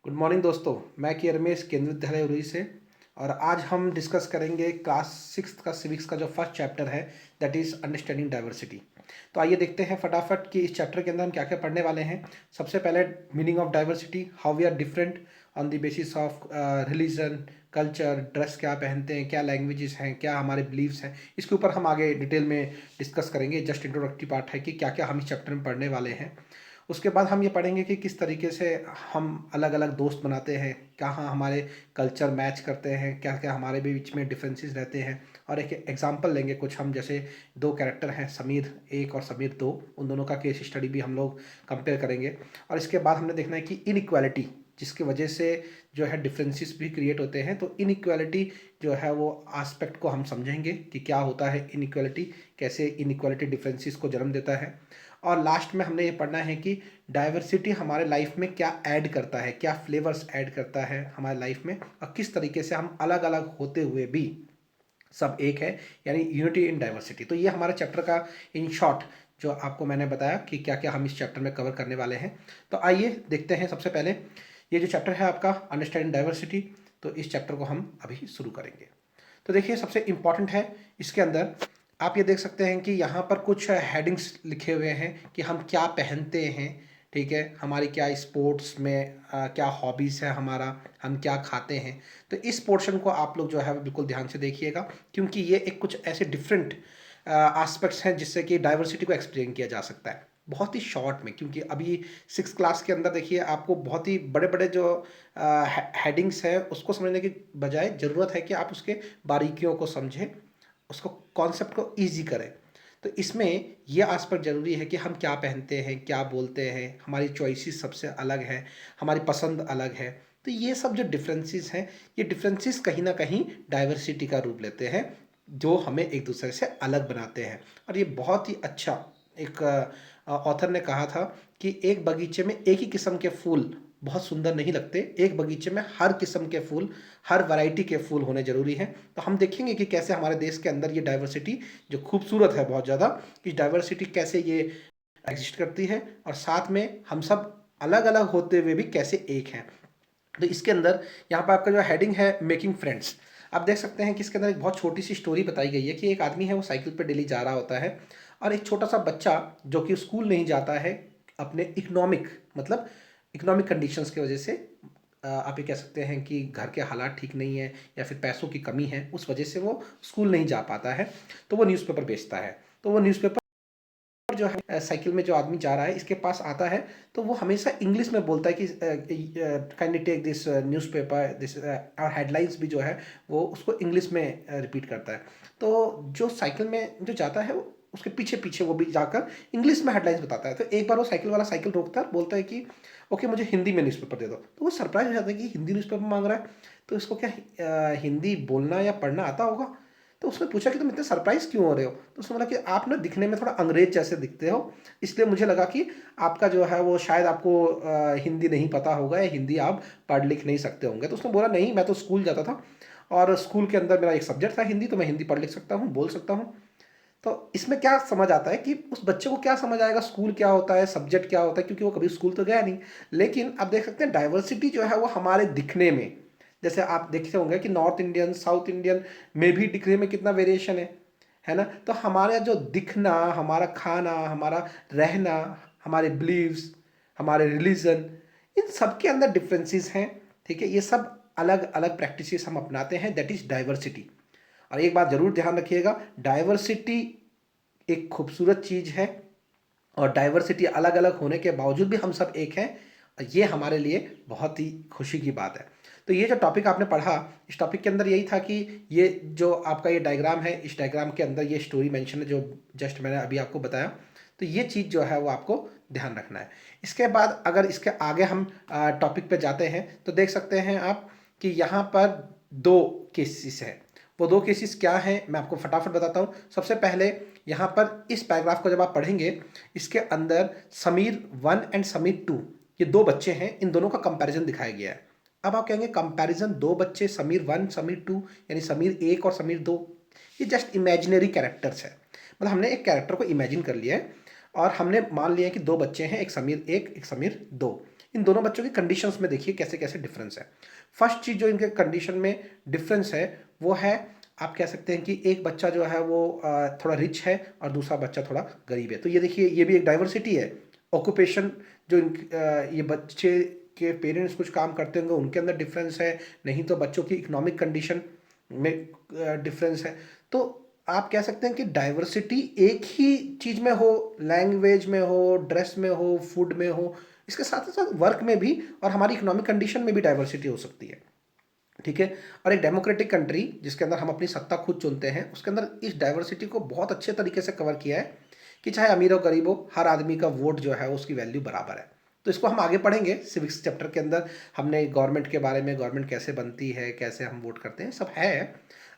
Good morning दोस्तों। मैं के रमेश केंद्रीय विद्यालय उरी से। और आज हम डिस्कस करेंगे क्लास सिक्स का सिविक्स का जो फर्स्ट चैप्टर है, दैट इज़ अंडरस्टैंडिंग डाइवर्सिटी। तो आइए देखते हैं फटाफट कि इस चैप्टर के अंदर हम क्या क्या पढ़ने वाले हैं। सबसे पहले meaning of diversity, how we are different on the basis of religion, culture, dress क्या पहनते हैं, क्या लैंग्वेजेस हैं, क्या हमारे बिलीव्स हैं। इसके ऊपर हम आगे डिटेल में डिस्कस करेंगे। जस्ट इंट्रोडक्टरी पार्ट है कि क्या क्या हम इस चैप्टर में पढ़ने वाले हैं। उसके बाद हम ये पढ़ेंगे कि किस तरीके से हम अलग अलग दोस्त बनाते हैं, कहाँ हमारे कल्चर मैच करते हैं, क्या क्या हमारे बीच में डिफरेंसेस रहते हैं। और एक एग्जांपल लेंगे कुछ हम, जैसे दो कैरेक्टर हैं, समीर एक और समीर दो, उन दोनों का केस स्टडी भी हम लोग कंपेयर करेंगे। और इसके बाद हमने देखना है कि इनइक्वालिटी, जिसकी वजह से जो है डिफरेंसेस भी क्रिएट होते हैं, तो इनइक्वालिटी जो है वो एस्पेक्ट को हम समझेंगे कि क्या होता है इनइक्वालिटी, कैसे इनइक्वालिटी डिफरेंसेस को जन्म देता है। और लास्ट में हमने ये पढ़ना है कि डाइवर्सिटी हमारे लाइफ में क्या ऐड करता है, क्या फ्लेवर्स ऐड करता है हमारे लाइफ में, और किस तरीके से हम अलग अलग होते हुए भी सब एक है, यानी यूनिटी इन डाइवर्सिटी। तो ये हमारे चैप्टर का इन शॉर्ट जो आपको मैंने बताया कि क्या क्या हम इस चैप्टर में कवर करने वाले हैं। तो आइए देखते हैं। सबसे पहले ये जो चैप्टर है आपका अंडरस्टैंडिंग डाइवर्सिटी, तो इस चैप्टर को हम अभी शुरू करेंगे। तो देखिए, सबसे इम्पॉर्टेंट है इसके अंदर, आप ये देख सकते हैं कि यहाँ पर कुछ हेडिंग्स लिखे हुए हैं कि हम क्या पहनते हैं, ठीक है, हमारी क्या स्पोर्ट्स में क्या हॉबीज़ है हमारा, हम क्या खाते हैं। तो इस पोर्शन को आप लोग जो है वो बिल्कुल ध्यान से देखिएगा, क्योंकि ये एक कुछ ऐसे डिफरेंट एस्पेक्ट्स हैं जिससे कि डाइवर्सिटी को एक्सप्लेन किया जा सकता है बहुत ही शॉर्ट में। क्योंकि अभी सिक्स क्लास के अंदर देखिए, आपको बहुत ही बड़े बड़े जो हेडिंग्स हैं उसको समझने की बजाय ज़रूरत है कि आप उसके बारीकियों को समझें, उसको कॉन्सेप्ट को ईजी करें। तो इसमें यह एस्पेक्ट ज़रूरी है कि हम क्या पहनते हैं, क्या बोलते हैं, हमारी चॉइसेस सबसे अलग है, हमारी पसंद अलग है। तो ये सब जो डिफरेंसेस हैं, ये डिफरेंसेस कहीं ना कहीं डाइवर्सिटी का रूप लेते हैं, जो हमें एक दूसरे से अलग बनाते हैं। और ये बहुत ही अच्छा एक ऑथर ने कहा था कि एक बगीचे में एक ही किस्म के फूल बहुत सुंदर नहीं लगते, एक बगीचे में हर किस्म के फूल, हर वैरायटी के फूल होने ज़रूरी हैं। तो हम देखेंगे कि कैसे हमारे देश के अंदर ये डाइवर्सिटी जो खूबसूरत है बहुत ज़्यादा, कि डाइवर्सिटी कैसे ये एग्जिस्ट करती है, और साथ में हम सब अलग अलग होते हुए भी कैसे एक हैं। तो इसके अंदर यहाँ पर आपका जो हेडिंग है मेकिंग फ्रेंड्स, आप देख सकते हैं कि इसके अंदर एक बहुत छोटी सी स्टोरी बताई गई है कि एक आदमी है, वो साइकिल पर डेली जा रहा होता है, और एक छोटा सा बच्चा जो कि स्कूल नहीं जाता है अपने इकोनॉमिक, मतलब इकोनॉमिक कंडीशंस की वजह से, आप ये कह सकते हैं कि घर के हालात ठीक नहीं है या फिर पैसों की कमी है, उस वजह से वो स्कूल नहीं जा पाता है। तो वो न्यूज़पेपर बेचता है। तो वो न्यूज़पेपर जो है, साइकिल में जो आदमी जा रहा है इसके पास आता है, तो वो हमेशा इंग्लिश में बोलता है कि kindly take this newspaper this, और हेडलाइंस भी जो है वो उसको इंग्लिश में रिपीट करता है। तो जो साइकिल में जो जाता है उसके पीछे पीछे वो भी जाकर इंग्लिश में हेडलाइंस बताता है। तो एक बार वो साइकिल वाला साइकिल रोकता है, बोलता है कि ओके मुझे हिंदी में न्यूज़पेपर दे दो। तो वो सरप्राइज हो जाता है कि हिंदी न्यूज़पेपर मांग रहा है, तो इसको क्या हिंदी बोलना या पढ़ना आता होगा। तो उसने पूछा कि तुम इतने सरप्राइज क्यों हो रहे हो। तो उसने बोला कि आप ना दिखने में थोड़ा अंग्रेज जैसे दिखते हो, इसलिए मुझे लगा कि आपका जो है वो शायद आपको हिंदी नहीं पता होगा या हिंदी आप पढ़ लिख नहीं सकते होंगे। तो उसने बोला नहीं, मैं तो स्कूल जाता था और स्कूल के अंदर मेरा एक सब्जेक्ट था हिंदी, तो मैं हिंदी पढ़ लिख सकता हूँ, बोल सकता हूँ। तो इसमें क्या समझ आता है कि उस बच्चे को क्या समझ आएगा स्कूल क्या होता है, सब्जेक्ट क्या होता है, क्योंकि वो कभी स्कूल तो गया नहीं। लेकिन आप देख सकते हैं डाइवर्सिटी जो है वो हमारे दिखने में, जैसे आप देखते होंगे कि नॉर्थ इंडियन साउथ इंडियन में भी दिखने में कितना वेरिएशन है ना। तो हमारा जो दिखना, हमारा खाना, हमारा रहना, हमारे बिलीव्स, हमारे रिलीजन, इन सब के अंदर डिफरेंसेस हैं, ठीक है। ये सब अलग अलग प्रैक्टिसेस हम अपनाते हैं, दैट इज डाइवर्सिटी। और एक बात जरूर ध्यान रखिएगा, डाइवर्सिटी एक खूबसूरत चीज़ है, और डाइवर्सिटी अलग अलग होने के बावजूद भी हम सब एक हैं, ये हमारे लिए बहुत ही खुशी की बात है। तो ये जो टॉपिक आपने पढ़ा, इस टॉपिक के अंदर यही था कि ये जो आपका ये डायग्राम है, इस डायग्राम के अंदर ये स्टोरी मेंशन है जो जस्ट मैंने अभी आपको बताया। तो ये चीज़ जो है वो आपको ध्यान रखना है। इसके बाद अगर इसके आगे हम टॉपिक पे जाते हैं, तो देख सकते हैं आप कि यहाँ पर दो केसेस हैं। वो दो केसेस क्या हैं मैं आपको फटाफट बताता हूँ। सबसे पहले यहाँ पर इस पैराग्राफ को जब आप पढ़ेंगे, इसके अंदर Sameer one and Sameer two, ये दो बच्चे हैं, इन दोनों का कंपैरिजन दिखाया गया है। अब आप कहेंगे कंपैरिजन, दो बच्चे समीर वन समीर टू, यानी समीर एक और समीर दो, ये जस्ट इमेजिनरी कैरेक्टर्स है। मतलब हमने एक कैरेक्टर को इमेजिन कर लिया है और हमने मान लिया कि दो बच्चे हैं, एक समीर एक समीर दो। इन दोनों बच्चों की कंडीशंस में देखिए कैसे कैसे डिफरेंस है। फर्स्ट चीज़ जो इनके कंडीशन में डिफरेंस है वो है, आप कह सकते हैं कि एक बच्चा जो है वो थोड़ा रिच है और दूसरा बच्चा थोड़ा गरीब है। तो ये देखिए ये भी एक डाइवर्सिटी है। ऑक्यूपेशन जो ये बच्चे के पेरेंट्स कुछ काम करते होंगे उनके अंदर डिफरेंस है, नहीं तो बच्चों की इकोनॉमिक कंडीशन में डिफरेंस है। तो आप कह सकते हैं कि डाइवर्सिटी एक ही चीज़ में हो, लैंग्वेज में हो, ड्रेस में हो, फूड में हो, इसके साथ साथ वर्क में भी और हमारी इकोनॉमिक कंडीशन में भी डाइवर्सिटी हो सकती है। ठीक है। और एक डेमोक्रेटिक कंट्री जिसके अंदर हम अपनी सत्ता खुद चुनते हैं उसके अंदर इस डाइवर्सिटी को बहुत अच्छे तरीके से कवर किया है कि चाहे अमीर हो गरीब हो, हर आदमी का वोट जो है उसकी वैल्यू बराबर है। तो इसको हम आगे पढ़ेंगे सिविक्स चैप्टर के अंदर। हमने गवर्नमेंट के बारे में, गवर्नमेंट कैसे बनती है, कैसे हम वोट करते हैं, सब है।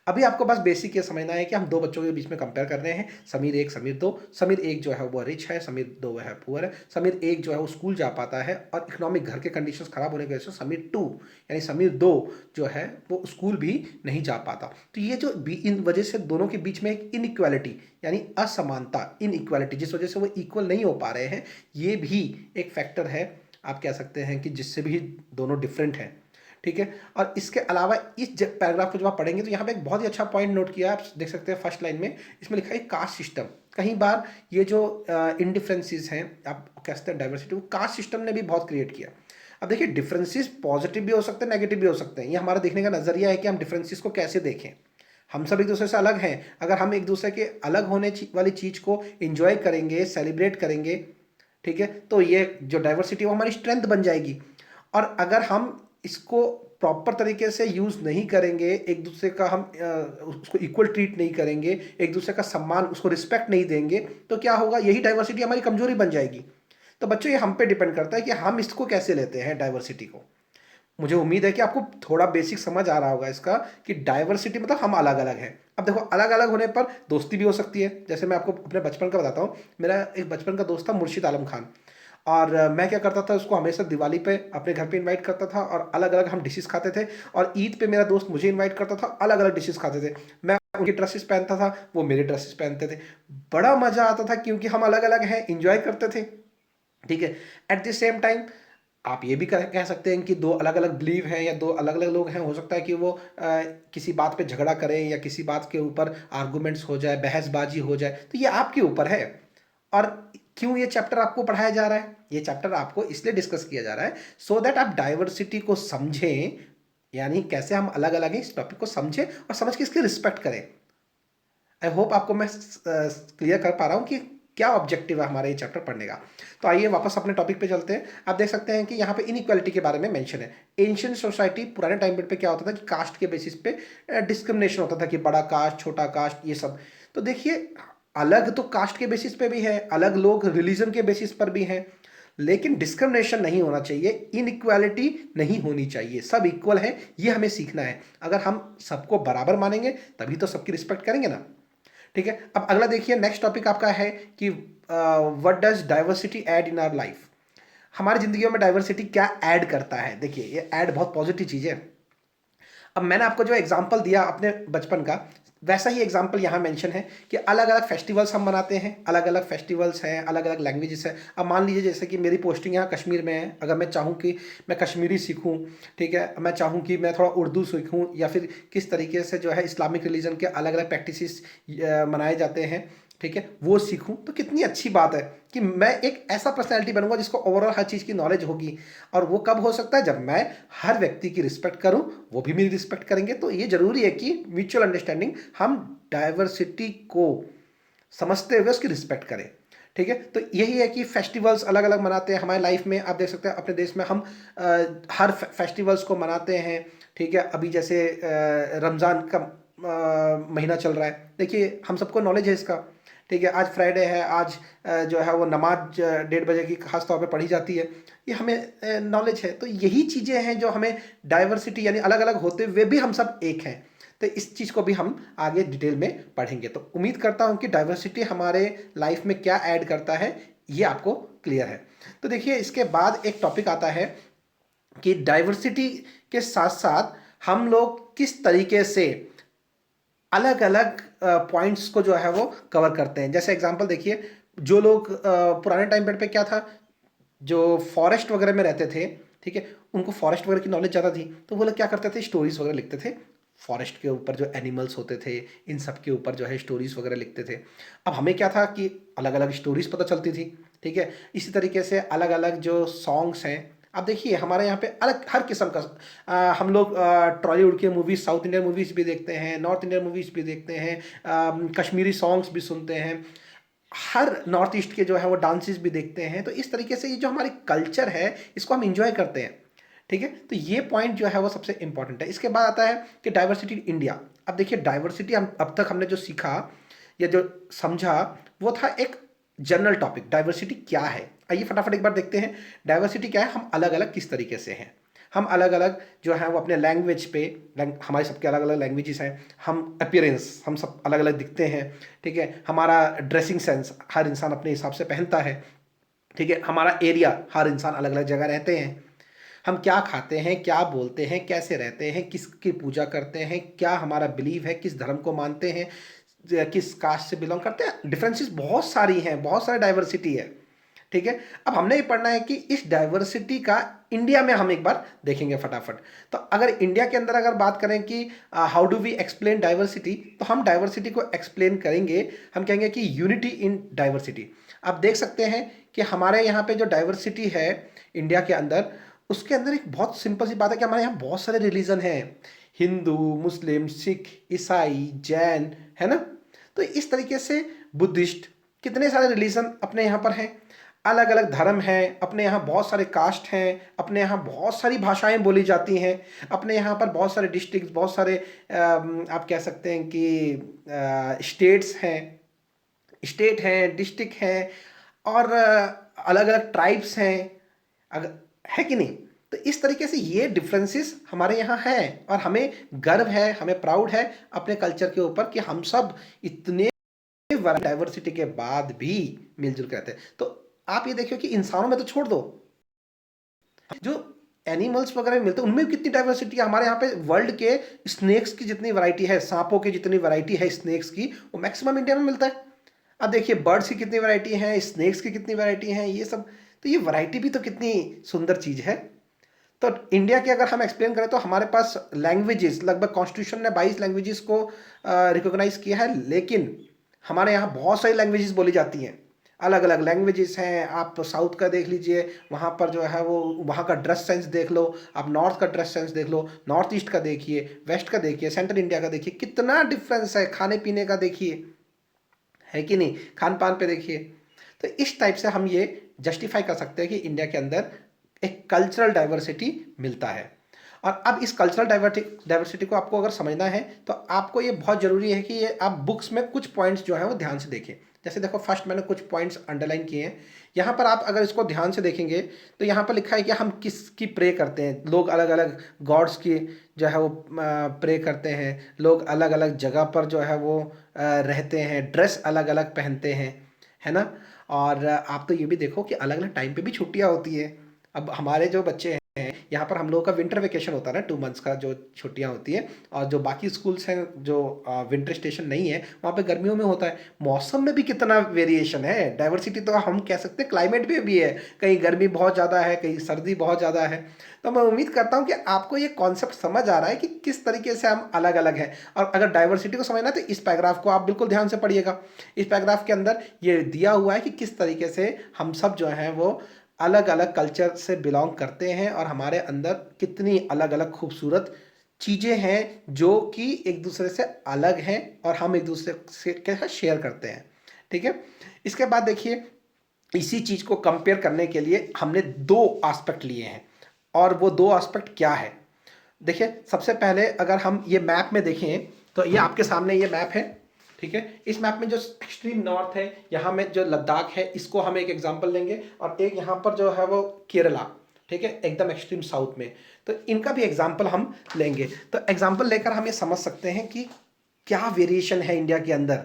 अभी आपको बस बेसिक ये समझना है कि हम दो बच्चों के बीच में कंपेयर कर रहे हैं, समीर एक समीर दो। समीर एक जो है वो रिच है, समीर दो है पुअर है। समीर एक जो है वो स्कूल जा पाता है और इकोनॉमिक घर के कंडीशंस खराब होने की वजह से समीर टू यानी समीर दो जो है वो स्कूल भी नहीं जा पाता। तो ये जो इन वजह से दोनों के बीच में एक इनइक्वालिटी यानी असमानता, इनइक्वालिटी जिस वजह से वो इक्वल नहीं हो पा रहे हैं, ये भी एक फैक्टर है। आप कह सकते हैं कि जिससे भी दोनों डिफरेंट हैं। ठीक है। और इसके अलावा इस पैराग्राफ को जब आप पढ़ेंगे तो यहाँ पे एक बहुत ही अच्छा पॉइंट नोट किया, आप देख सकते हैं फर्स्ट लाइन में इसमें लिखा है कास्ट सिस्टम। कई बार ये जो इनडिफरेंसेस हैं, आप कह सकते हैं डाइवर्सिटी, वो कास्ट सिस्टम ने भी बहुत क्रिएट किया। अब देखिए डिफरेंसेस पॉजिटिव भी हो सकते हैं, नेगेटिव भी हो सकते हैं। ये हमारा देखने का नजरिया है कि हम डिफरेंसेस को कैसे देखें। हम सब एक दूसरे से अलग हैं, अगर हम एक दूसरे के अलग होने वाली चीज़ को इंजॉय करेंगे, सेलिब्रेट करेंगे, ठीक है, तो ये जो डाइवर्सिटी है वो हमारी स्ट्रेंथ बन जाएगी। और अगर हम इसको प्रॉपर तरीके से यूज़ नहीं करेंगे, एक दूसरे का हम उसको इक्वल ट्रीट नहीं करेंगे, एक दूसरे का सम्मान, उसको रिस्पेक्ट नहीं देंगे, तो क्या होगा, यही डाइवर्सिटी हमारी कमजोरी बन जाएगी। तो बच्चों ये हम पे डिपेंड करता है कि हम इसको कैसे लेते हैं डाइवर्सिटी को। मुझे उम्मीद है कि आपको थोड़ा बेसिक समझ आ रहा होगा इसका कि डाइवर्सिटी मतलब हम अलग अलग हैं। अब देखो अलग अलग होने पर दोस्ती भी हो सकती है। जैसे मैं आपको अपने बचपन का बताता हूँ, मेरा एक बचपन का दोस्त था मुर्शिद आलम खान। और मैं क्या करता था, उसको हमेशा दिवाली पे अपने घर पे इनवाइट करता था और अलग अलग हम डिशेस खाते थे। और ईद पे मेरा दोस्त मुझे इनवाइट करता था, अलग अलग डिशेस खाते थे। मैं उनकी ड्रेसेस पहनता था, वो मेरे ड्रेसेस पहनते थे। बड़ा मजा आता था क्योंकि हम अलग अलग हैं, इंजॉय करते थे। ठीक है। एट द सेम टाइम आप ये भी कह सकते हैं कि दो अलग अलग बिलीव हैं या दो अलग अलग लोग हैं, हो सकता है कि वो किसी बात पे झगड़ा करें या किसी बात के ऊपर आर्गुमेंट्स हो जाए, बहसबाजी हो जाए, तो ये आपके ऊपर है। और क्यों ये चैप्टर आपको पढ़ाया जा रहा है, ये चैप्टर आपको इसलिए डिस्कस किया जा रहा है सो दैट आप डाइवर्सिटी को समझें, यानी कैसे हम अलग अलग हैं, इस टॉपिक को समझें और समझ के इसकी रिस्पेक्ट करें। आई होप आपको मैं क्लियर कर पा रहा हूँ कि क्या ऑब्जेक्टिव है हमारे ये चैप्टर पढ़ने का। तो आइए वापस अपने टॉपिक पे चलते हैं। आप देख सकते हैं कि यहाँ पे इनइक्वालिटी के बारे में मेंशन है। एंशियंट सोसाइटी, पुराने टाइम पीरियड पे क्या होता था कि कास्ट के बेसिस पे डिस्क्रिमिनेशन होता था कि बड़ा कास्ट, छोटा कास्ट, ये सब। तो देखिए अलग तो कास्ट के बेसिस पे भी है, अलग लोग रिलीजन के बेसिस पर भी हैं, लेकिन डिस्क्रिमिनेशन नहीं होना चाहिए, इनइक्वालिटी नहीं होनी चाहिए, सब इक्वल है, ये हमें सीखना है। अगर हम सबको बराबर मानेंगे तभी तो सबकी रिस्पेक्ट करेंगे ना। ठीक है। अब अगला देखिए, नेक्स्ट टॉपिक आपका है कि what does diversity add in our life. हमारी जिंदगियों में डाइवर्सिटी क्या ऐड करता है। देखिए ये ऐड बहुत पॉजिटिव चीज है। अब मैंने आपको जो एग्जांपल दिया अपने बचपन का, वैसा ही एग्जांपल यहाँ मेंशन है कि अलग अलग फेस्टिवल्स हम मनाते हैं, अलग अलग फेस्टिवल्स हैं, अलग अलग लैंग्वेजेस हैं। अब मान लीजिए जैसे कि मेरी पोस्टिंग यहाँ कश्मीर में है, अगर मैं चाहूँ कि मैं कश्मीरी सीखूँ, ठीक है, मैं चाहूँ कि मैं थोड़ा उर्दू सीखूँ या फिर किस तरीके से जो है इस्लामिक रिलीजन के अलग अलग प्रैक्टिसेस मनाए जाते हैं, ठीक है, वो सीखूं, तो कितनी अच्छी बात है कि मैं एक ऐसा पर्सनैलिटी बनूंगा जिसको ओवरऑल हर चीज़ की नॉलेज होगी। और वो कब हो सकता है, जब मैं हर व्यक्ति की रिस्पेक्ट करूं, वो भी मेरी रिस्पेक्ट करेंगे। तो ये जरूरी है कि म्यूचुअल अंडरस्टैंडिंग, हम डाइवर्सिटी को समझते हुए उसकी रिस्पेक्ट करें। ठीक है। तो यही है कि फेस्टिवल्स अलग अलग मनाते हैं हमारे लाइफ में। आप देख सकते हैं अपने देश में हम हर फेस्टिवल्स को मनाते हैं। ठीक है। अभी जैसे रमज़ान का महीना चल रहा है, देखिए हम सबको नॉलेज है इसका। ठीक है। आज फ्राइडे है, आज जो है वो नमाज 1:30 बजे की खास तौर पे पढ़ी जाती है, ये हमें नॉलेज है। तो यही चीज़ें हैं जो हमें डाइवर्सिटी यानी अलग अलग होते हुए भी हम सब एक हैं। तो इस चीज़ को भी हम आगे डिटेल में पढ़ेंगे। तो उम्मीद करता हूँ कि डाइवर्सिटी हमारे लाइफ में क्या ऐड करता है ये आपको क्लियर है। तो देखिए इसके बाद एक टॉपिक आता है कि डाइवर्सिटी के साथ साथ हम लोग किस तरीके से अलग अलग पॉइंट्स को जो है वो कवर करते हैं। जैसे एग्जांपल देखिए, जो लोग पुराने टाइम पीरियड पे क्या था, जो फॉरेस्ट वगैरह में रहते थे, ठीक है, उनको फॉरेस्ट वगैरह की नॉलेज ज़्यादा थी, तो वो लोग क्या करते थे, स्टोरीज वगैरह लिखते थे फॉरेस्ट के ऊपर, जो एनिमल्स होते थे इन सब के ऊपर जो है स्टोरीज वगैरह लिखते थे। अब हमें क्या था कि अलग अलग स्टोरीज पता चलती थी, ठीक है। इसी तरीके से अलग अलग जो सॉन्ग्स हैं, अब देखिए हमारे यहाँ पे अलग हर किस्म का हम लोग टॉलीवुड की मूवीज़, साउथ इंडियन मूवीज़ भी देखते हैं, नॉर्थ इंडियन मूवीज़ भी देखते हैं, कश्मीरी सॉन्ग्स भी सुनते हैं, हर नॉर्थ ईस्ट के जो है वो डांसेस भी देखते हैं। तो इस तरीके से ये जो हमारी कल्चर है इसको हम इंजॉय करते हैं, ठीक है। तो ये पॉइंट जो है वो सबसे इंपॉर्टेंट है। इसके बाद आता है कि डाइवर्सिटी इंडिया। अब देखिए डाइवर्सिटी हम अब तक हमने जो सीखा या जो समझा वो था एक जनरल टॉपिक, डाइवर्सिटी क्या है। आइए फटाफट एक बार देखते हैं डाइवर्सिटी क्या है, हम अलग अलग किस तरीके से हैं। हम अलग अलग जो है वो अपने लैंग्वेज पे, हमारे सबके अलग अलग लैंग्वेजेस हैं, हम अपीयरेंस हम सब अलग अलग दिखते हैं, ठीक है। हमारा ड्रेसिंग सेंस हर इंसान अपने हिसाब से पहनता है, ठीक है। हमारा एरिया, हर इंसान अलग अलग जगह रहते हैं। हम क्या खाते हैं, क्या बोलते हैं, कैसे रहते हैं, किसकी पूजा करते हैं, क्या हमारा बिलीव है, किस धर्म को मानते हैं, किस कास्ट से बिलोंग करते हैं, डिफरेंसेस बहुत सारी हैं, बहुत सारी डाइवर्सिटी है, ठीक है। अब हमने ये पढ़ना है कि इस डाइवर्सिटी का इंडिया में हम एक बार देखेंगे फटाफट। तो अगर इंडिया के अंदर अगर बात करें कि how do we explain diversity, तो हम डाइवर्सिटी को एक्सप्लेन करेंगे, हम कहेंगे कि यूनिटी इन डाइवर्सिटी। आप देख सकते हैं कि हमारे यहाँ पे जो डाइवर्सिटी है इंडिया के अंदर, उसके अंदर एक बहुत सिंपल सी बात है कि हमारे यहाँ बहुत सारे रिलीजन हैं, हिंदू, मुस्लिम, सिख, ईसाई, जैन, है ना। तो इस तरीके से बुद्धिस्ट, कितने सारे रिलीजन अपने यहाँ पर हैं, अलग अलग धर्म हैं, अपने यहाँ बहुत सारे कास्ट हैं, अपने यहाँ बहुत सारी भाषाएं बोली जाती हैं, अपने यहाँ पर बहुत सारे डिस्ट्रिक्ट, बहुत सारे आप कह सकते हैं कि स्टेट्स हैं, स्टेट हैं, डिस्ट्रिक्ट हैं, और अलग अलग ट्राइब्स हैं, अगर है कि नहीं। तो इस तरीके से ये डिफरेंसेस हमारे यहाँ हैं और हमें गर्व है, हमें प्राउड है अपने कल्चर के ऊपर कि हम सब इतने डाइवर्सिटी के बाद भी मिलजुल के रहते हैं। तो आप ये देखिए कि इंसानों में तो छोड़ दो, जो एनिमल्स वगैरह मिलते हैं उनमें भी कितनी डाइवर्सिटी है। हमारे यहाँ पे वर्ल्ड के स्नेक्स की जितनी वैरायटी है, सांपों की जितनी वैरायटी है स्नेक्स की, वो मैक्सिमम इंडिया में मिलता है। अब देखिए बर्ड्स की कितनी वैरायटी है, स्नेक्स की कितनी वैरायटी है, ये सब। तो ये वैरायटी भी तो कितनी सुंदर चीज़ है। तो इंडिया की अगर हम एक्सप्लेन करें तो हमारे पास लैंग्वेजेस, लगभग कॉन्स्टिट्यूशन ने 22 लैंग्वेजेस को रिकॉग्नाइज किया है, लेकिन हमारे यहाँ बहुत सारी लैंग्वेजेस बोली जाती हैं, अलग अलग लैंग्वेजेस हैं। आप साउथ का देख लीजिए, वहाँ पर जो है वो वहाँ का ड्रेस सेंस देख लो, आप नॉर्थ का ड्रेस सेंस देख लो, नॉर्थ ईस्ट का देखिए, वेस्ट का देखिए, सेंट्रल इंडिया का देखिए, कितना डिफरेंस है। खाने पीने का देखिए, है कि नहीं, खान पान पे देखिए। तो इस टाइप से हम ये जस्टिफाई कर सकते हैं कि इंडिया के अंदर एक कल्चरल डाइवर्सिटी मिलता है। और अब इस कल्चरल डाइवर्सिटी को आपको अगर समझना है तो आपको ये बहुत ज़रूरी है कि ये आप बुक्स में कुछ पॉइंट्स जो हैं वो ध्यान से देखें। जैसे देखो फर्स्ट मैंने कुछ पॉइंट्स अंडरलाइन किए हैं, यहाँ पर आप अगर इसको ध्यान से देखेंगे तो यहाँ पर लिखा है कि हम किसकी प्रे करते हैं। लोग अलग अलग गॉड्स की जो है वो प्रे करते हैं, लोग अलग अलग जगह पर जो है वो रहते हैं, ड्रेस अलग अलग पहनते हैं, है ना। और आप तो ये भी देखो कि अलग अलग टाइम पे भी छुट्टियाँ होती है। अब हमारे जो बच्चे हैं यहाँ पर, हम लोगों का विंटर वेकेशन होता है ना, 2 मंथ्स का जो छुट्टियाँ होती है, और जो बाकी स्कूल्स हैं जो विंटर स्टेशन नहीं है वहाँ पे गर्मियों में होता है। मौसम में भी कितना वेरिएशन है, डाइवर्सिटी तो हम कह सकते हैं क्लाइमेट में भी है, कहीं गर्मी बहुत ज़्यादा है, कहीं सर्दी बहुत ज़्यादा है। तो मैं उम्मीद करता हूँ कि आपको ये कॉन्सेप्ट समझ आ रहा है कि किस तरीके से हम अलग अलग हैं। और अगर डाइवर्सिटी को समझना है तो इस पैराग्राफ को आप बिल्कुल ध्यान से पढ़िएगा। इस पैराग्राफ के अंदर ये दिया हुआ है कि किस तरीके से हम सब जो हैं वो अलग अलग कल्चर से बिलोंग करते हैं और हमारे अंदर कितनी अलग अलग खूबसूरत चीज़ें हैं जो कि एक दूसरे से अलग हैं और हम एक दूसरे से के साथ शेयर करते हैं, ठीक है। इसके बाद देखिए, इसी चीज़ को कंपेयर करने के लिए हमने 2 एस्पेक्ट लिए हैं, और वो 2 एस्पेक्ट क्या है। देखिए सबसे पहले अगर हम ये मैप में देखें तो ये आपके सामने ये मैप है, ठीक है। इस मैप में जो एक्सट्रीम नॉर्थ है, यहाँ में जो लद्दाख है, इसको हम एक एग्जांपल लेंगे, और एक यहाँ पर जो है वो केरला, ठीक है, एकदम एक्सट्रीम साउथ में। तो इनका भी एग्जांपल हम लेंगे। तो एग्जांपल लेकर हम ये समझ सकते हैं कि क्या वेरिएशन है इंडिया के अंदर,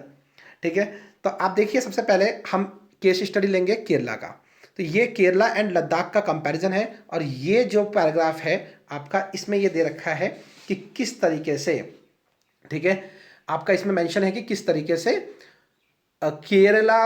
ठीक है। तो आप देखिए सबसे पहले हम केस स्टडी लेंगे केरला का। तो ये केरला एंड लद्दाख का कंपैरिजन है, और ये जो पैराग्राफ है आपका, इसमें ये दे रखा है कि किस तरीके से, ठीक है, आपका इसमें मेंशन है कि किस तरीके से केरला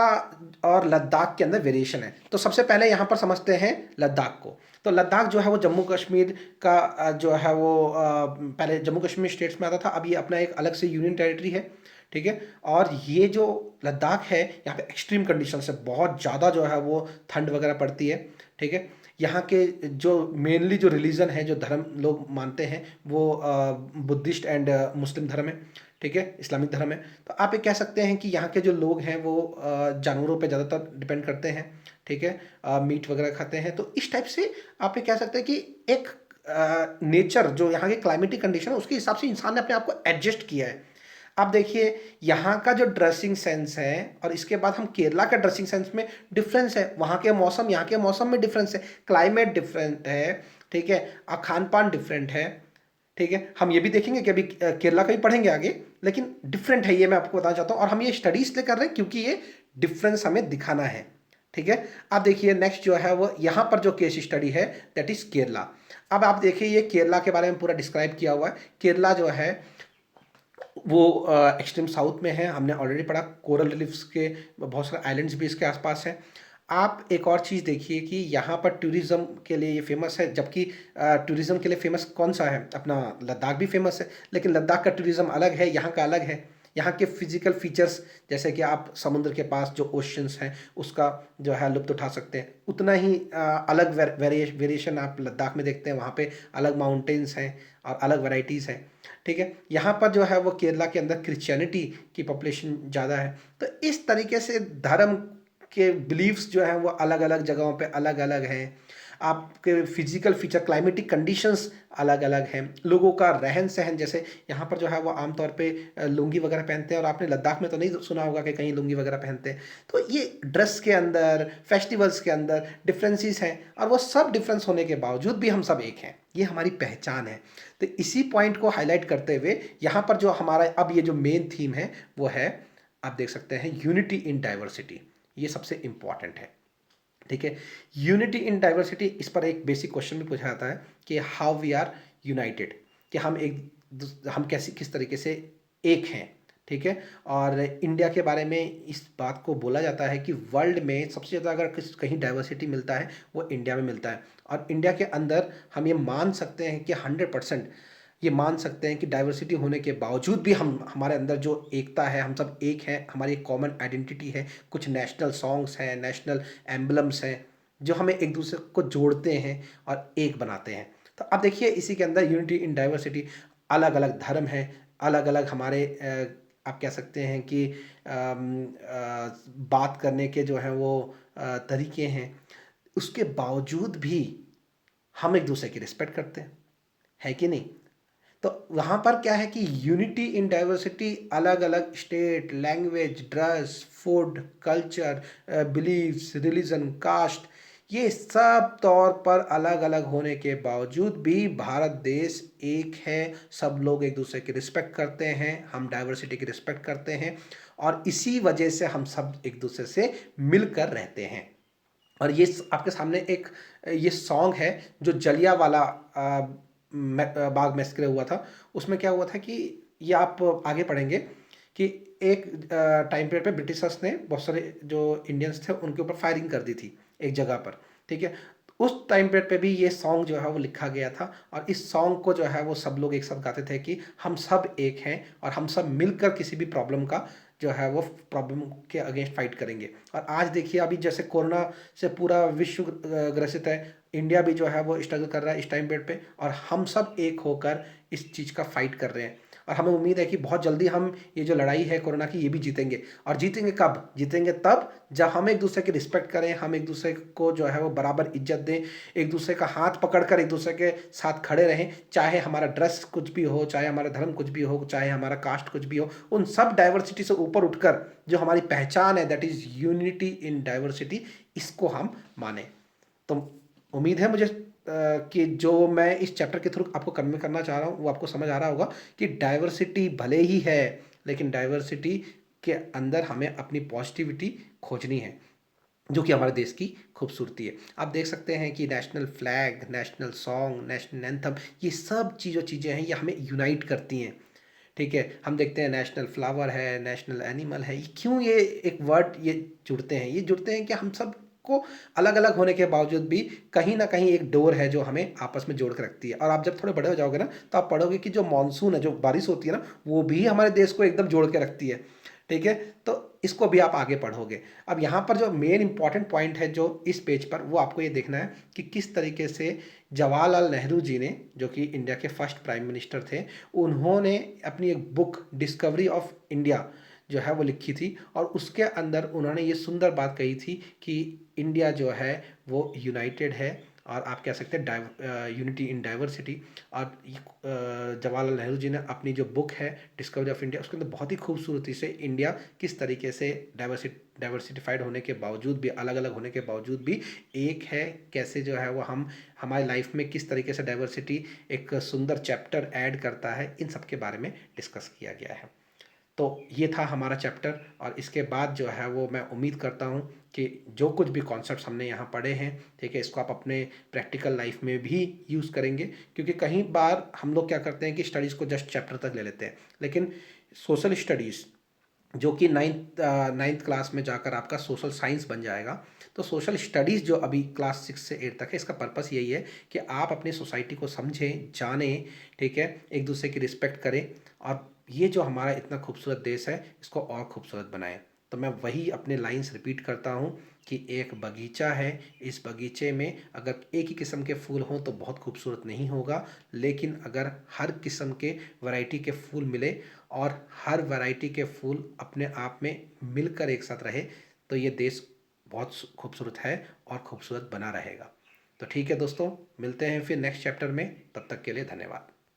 और लद्दाख के अंदर वेरिएशन है। तो सबसे पहले यहाँ पर समझते हैं लद्दाख को। तो लद्दाख जो है वो जम्मू कश्मीर का जो है वो पहले जम्मू कश्मीर स्टेट्स में आता था, अब ये अपना एक अलग से यूनियन टेरिटरी है, ठीक है। और ये जो लद्दाख है यहाँ पे एक्सट्रीम कंडीशन से बहुत ज़्यादा जो है वो ठंड वगैरह पड़ती है, ठीक है। यहाँ के जो मेनली जो रिलीजन है, जो धर्म लोग मानते हैं वो बुद्धिस्ट एंड मुस्लिम धर्म है, ठीक है, इस्लामिक धर्म है। तो आप ये कह सकते हैं कि यहाँ के जो लोग हैं वो जानवरों पे ज़्यादातर डिपेंड करते हैं, ठीक है, मीट वगैरह खाते हैं। तो इस टाइप से आप ये कह सकते हैं कि एक नेचर जो यहाँ की क्लाइमेटिक कंडीशन है उसके हिसाब से इंसान ने अपने आप को एडजस्ट किया है। आप देखिए यहाँ का जो ड्रेसिंग सेंस है और इसके बाद हम केरला का ड्रेसिंग सेंस में डिफरेंस है। वहाँ के मौसम यहाँ के मौसम में डिफरेंस है, क्लाइमेट डिफरेंट है, ठीक है, खान पान डिफरेंट है, ठीक है। हम ये भी देखेंगे कि अभी केरला का भी पढ़ेंगे आगे, लेकिन डिफरेंट है, ये मैं आपको बताना चाहता हूँ। और हम ये स्टडी इसलिए कर रहे हैं क्योंकि ये डिफरेंस हमें दिखाना है, ठीक है। आप देखिए नेक्स्ट जो है वो यहाँ पर जो केस स्टडी है दैट इज केरला। अब आप देखिए ये केरला के बारे में पूरा डिस्क्राइब किया हुआ है। केरला जो है वो एक्सट्रीम साउथ में है, हमने ऑलरेडी पढ़ा। कोरल रिलीफ्स के बहुत सारे आइलैंड्स भी इसके आसपास हैं। आप एक और चीज़ देखिए कि यहाँ पर टूरिज़्म के लिए ये फेमस है, जबकि टूरिज़्म के लिए फेमस कौन सा है, अपना लद्दाख भी फेमस है, लेकिन लद्दाख का टूरिज़्म अलग है, यहाँ का अलग है। यहाँ के फिजिकल फीचर्स जैसे कि आप समुद्र के पास जो ओशंस हैं उसका जो है लुत्फ़ उठा सकते हैं, उतना ही अलग वेरिएशन आप लद्दाख में देखते हैं। वहाँ पे अलग माउंटेन्स हैं और अलग वैरायटीज़ हैं, ठीक है। यहाँ पर जो है वो केरला के अंदर क्रिश्चियनिटी की पॉपुलेशन ज़्यादा है। तो इस तरीके से धर्म के बिलीव्स जो हैं वो अलग अलग जगहों पे अलग अलग हैं। आपके फिजिकल फीचर, क्लाइमेटिक कंडीशंस अलग अलग हैं। लोगों का रहन सहन, जैसे यहाँ पर जो है वो आमतौर पे लुंगी वगैरह पहनते हैं, और आपने लद्दाख में तो नहीं सुना होगा कि कहीं लुंगी वगैरह पहनते हैं। तो ये ड्रेस के अंदर, फेस्टिवल्स के अंदर डिफरेंसेस हैं, और वो सब डिफरेंस होने के बावजूद भी हम सब एक हैं, ये हमारी पहचान है। तो इसी पॉइंट को हाईलाइट करते हुए यहाँ पर जो हमारा अब ये जो मेन थीम है वो है, आप देख सकते हैं, यूनिटी इन डाइवर्सिटी। ये सबसे इंपॉर्टेंट है, ठीक है। यूनिटी इन डाइवर्सिटी, इस पर एक बेसिक क्वेश्चन भी पूछा जाता है कि हाउ वी आर यूनाइटेड, कि हम कैसे किस तरीके से एक हैं, ठीक है। और इंडिया के बारे में इस बात को बोला जाता है कि वर्ल्ड में सबसे ज़्यादा अगर कहीं डाइवर्सिटी मिलता है वो इंडिया में मिलता है। और इंडिया के अंदर हम ये मान सकते हैं कि 100% ये मान सकते हैं कि डाइवर्सिटी होने के बावजूद भी हमारे अंदर जो एकता है, हम सब एक हैं, हमारी एक कॉमन आइडेंटिटी है, कुछ नेशनल सॉन्ग्स हैं, नेशनल एम्बलम्स हैं जो हमें एक दूसरे को जोड़ते हैं और एक बनाते हैं। तो अब देखिए इसी के अंदर यूनिटी इन डाइवर्सिटी, अलग अलग धर्म हैं, अलग अलग हमारे आप कह सकते हैं कि बात करने के जो हैं वो तरीके हैं, उसके बावजूद भी हम एक दूसरे की रिस्पेक्ट करते हैं, है कि नहीं। तो वहाँ पर क्या है कि यूनिटी इन डाइवर्सिटी, अलग अलग state, language, dress, food, culture, beliefs, religion, caste, ये सब तौर पर अलग अलग होने के बावजूद भी भारत देश एक है। सब लोग एक दूसरे की रिस्पेक्ट करते हैं, हम डाइवर्सिटी की रिस्पेक्ट करते हैं, और इसी वजह से हम सब एक दूसरे से मिलकर रहते हैं। और ये आपके सामने एक ये सॉन्ग है जो जलियांवाला बाग मैसेकर हुआ था, उसमें क्या हुआ था कि ये आप आगे पढ़ेंगे कि एक टाइम पीरियड पे ब्रिटिशर्स ने बहुत सारे जो इंडियंस थे उनके ऊपर फायरिंग कर दी थी एक जगह पर, ठीक है। उस टाइम पीरियड पे भी ये सॉन्ग जो है वो लिखा गया था, और इस सॉन्ग को जो है वो सब लोग एक साथ गाते थे कि हम सब एक हैं और हम सब मिलकर किसी भी प्रॉब्लम का जो है वो प्रॉब्लम के अगेंस्ट फाइट करेंगे। और आज देखिए अभी जैसे कोरोना से पूरा विश्व ग्रसित है, इंडिया भी जो है वो स्ट्रगल कर रहा है इस टाइम पीरियड पे, और हम सब एक होकर इस चीज़ का फाइट कर रहे हैं। और हमें उम्मीद है कि बहुत जल्दी हम ये जो लड़ाई है कोरोना की ये भी जीतेंगे। और जीतेंगे कब? जीतेंगे तब जब हम एक दूसरे की रिस्पेक्ट करें, हम एक दूसरे को जो है वो बराबर इज्जत दें, एक दूसरे का हाथ पकड़कर एक दूसरे के साथ खड़े रहें, चाहे हमारा ड्रेस कुछ भी हो, चाहे हमारा धर्म कुछ भी हो, चाहे हमारा कास्ट कुछ भी हो। उन सब डाइवर्सिटी से ऊपर उठकर जो हमारी पहचान है that is unity in diversity, इसको हम माने। तो उम्मीद है मुझे कि जो मैं इस चैप्टर के थ्रू आपको कन्वे करना चाह रहा हूँ वो आपको समझ आ रहा होगा कि डाइवर्सिटी भले ही है, लेकिन डाइवर्सिटी के अंदर हमें अपनी पॉजिटिविटी खोजनी है, जो कि हमारे देश की खूबसूरती है। आप देख सकते हैं कि national flag, national song, national anthem, ये सब चीज़ें हैं, ये हमें यूनाइट करती हैं, ठीक है, हम देखते हैं नेशनल फ्लावर है, नेशनल एनिमल है। क्यों ये एक वर्ड ये जुड़ते हैं? ये जुड़ते हैं कि हम सब को अलग अलग होने के बावजूद भी कहीं ना कहीं एक डोर है जो हमें आपस में जोड़ के रखती है। और आप जब थोड़े बड़े हो जाओगे ना, तो आप पढ़ोगे कि जो मानसून है, जो बारिश होती है ना, वो भी हमारे देश को एकदम जोड़ के रखती है। ठीक है, तो इसको भी आप आगे पढ़ोगे। अब यहाँ पर जो मेन इंपॉर्टेंट पॉइंट है जो इस पेज पर, वो आपको ये देखना है कि किस तरीके से जवाहरलाल नेहरू जी ने, जो कि इंडिया के फर्स्ट प्राइम मिनिस्टर थे, उन्होंने अपनी एक बुक डिस्कवरी ऑफ इंडिया जो है वो लिखी थी। और उसके अंदर उन्होंने ये सुंदर बात कही थी कि इंडिया जो है वो यूनाइटेड है, और आप कह सकते हैं यूनिटी इन डाइवर्सिटी। और जवाहरलाल नेहरू जी ने अपनी जो बुक है डिस्कवरी ऑफ इंडिया, उसके अंदर बहुत ही खूबसूरती से इंडिया किस तरीके से डाइवर्सिफाइड होने के बावजूद भी, अलग अलग होने के बावजूद भी एक है, कैसे जो है वो हम हमारी लाइफ में किस तरीके से डाइवर्सिटी एक सुंदर चैप्टर ऐड करता है, इन सब के बारे में डिस्कस किया गया है। तो ये था हमारा चैप्टर। और इसके बाद जो है वो मैं उम्मीद करता हूँ कि जो कुछ भी कॉन्सेप्ट्स हमने यहाँ पढ़े हैं, ठीक है, इसको आप अपने प्रैक्टिकल लाइफ में भी यूज़ करेंगे। क्योंकि कई बार हम लोग क्या करते हैं कि स्टडीज़ को जस्ट चैप्टर तक ले लेते हैं, लेकिन सोशल स्टडीज़ जो कि नाइन्थ क्लास में जाकर आपका सोशल साइंस बन जाएगा, तो सोशल स्टडीज़ जो अभी क्लास 6 से 8 तक है, इसका पर्पस यही है कि आप अपनी सोसाइटी को समझें, जानें, ठीक है, एक दूसरे की रिस्पेक्ट करें, और ये जो हमारा इतना खूबसूरत देश है इसको और खूबसूरत बनाएं। तो मैं वही अपने लाइंस रिपीट करता हूँ कि एक बगीचा है, इस बगीचे में अगर एक ही किस्म के फूल हों तो बहुत खूबसूरत नहीं होगा, लेकिन अगर हर किस्म के वैरायटी के फूल मिले और हर वैरायटी के फूल अपने आप में मिलकर एक साथ रहे, तो ये देश बहुत खूबसूरत है और खूबसूरत बना रहेगा। तो ठीक है दोस्तों, मिलते हैं फिर नेक्स्ट चैप्टर में, तब तक के लिए धन्यवाद।